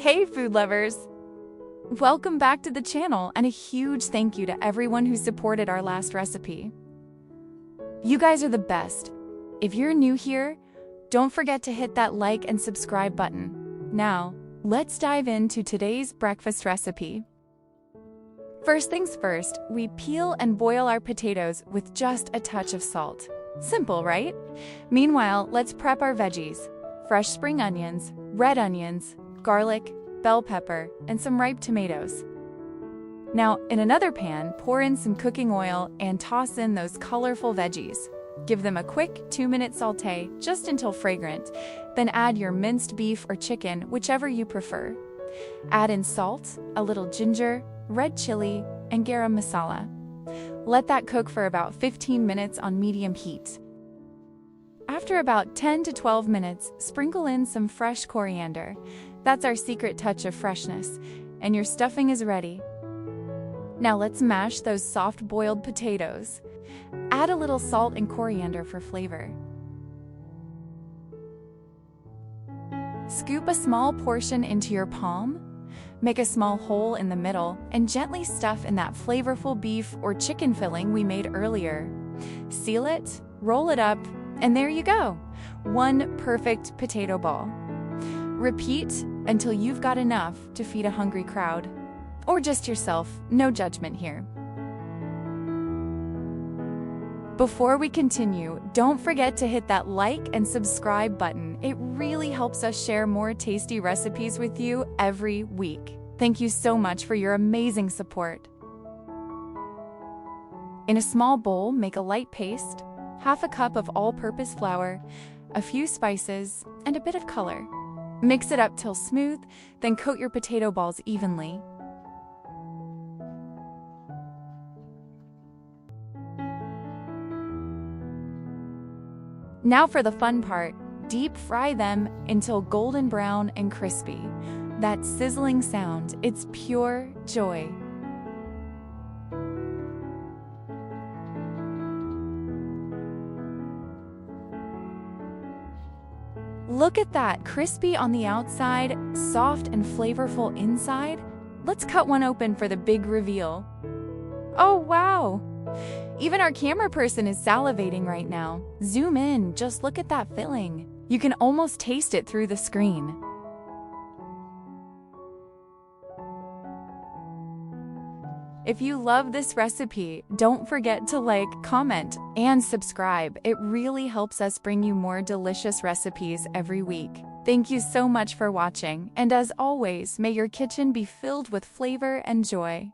Hey food lovers! Welcome back to the channel and a huge thank you to everyone who supported our last recipe. You guys are the best. If you're new here, don't forget to hit that like and subscribe button. Now, let's dive into today's breakfast recipe. First things first, we peel and boil our potatoes with just a touch of salt. Simple, right? Meanwhile, let's prep our veggies. Fresh spring onions, red onions, garlic, bell pepper, and some ripe tomatoes. Now, in another pan, pour in some cooking oil and toss in those colorful veggies. Give them a quick 2-minute saute just until fragrant, then add your minced beef or chicken, whichever you prefer. Add in salt, a little ginger, red chili, and garam masala. Let that cook for about 15 minutes on medium heat. After about 10 to 12 minutes, sprinkle in some fresh coriander. That's our secret touch of freshness, and your stuffing is ready. Now let's mash those soft boiled potatoes. Add a little salt and coriander for flavor. Scoop a small portion into your palm. Make a small hole in the middle and gently stuff in that flavorful beef or chicken filling we made earlier. Seal it, roll it up, and there you go! One perfect potato ball. Repeat until you've got enough to feed a hungry crowd. Or just yourself, no judgment here. Before we continue, don't forget to hit that like and subscribe button. It really helps us share more tasty recipes with you every week. Thank you so much for your amazing support. In a small bowl, make a light paste, half a cup of all-purpose flour, a few spices, and a bit of color. Mix it up till smooth, then coat your potato balls evenly. Now for the fun part, deep fry them until golden brown and crispy. That sizzling sound, it's pure joy. Look at that, crispy on the outside, soft and flavorful inside. Let's cut one open for the big reveal. Oh wow! Even our camera person is salivating right now. Zoom in, just look at that filling. You can almost taste it through the screen. If you love this recipe, don't forget to like, comment, and subscribe. It really helps us bring you more delicious recipes every week. Thank you so much for watching, and as always, may your kitchen be filled with flavor and joy.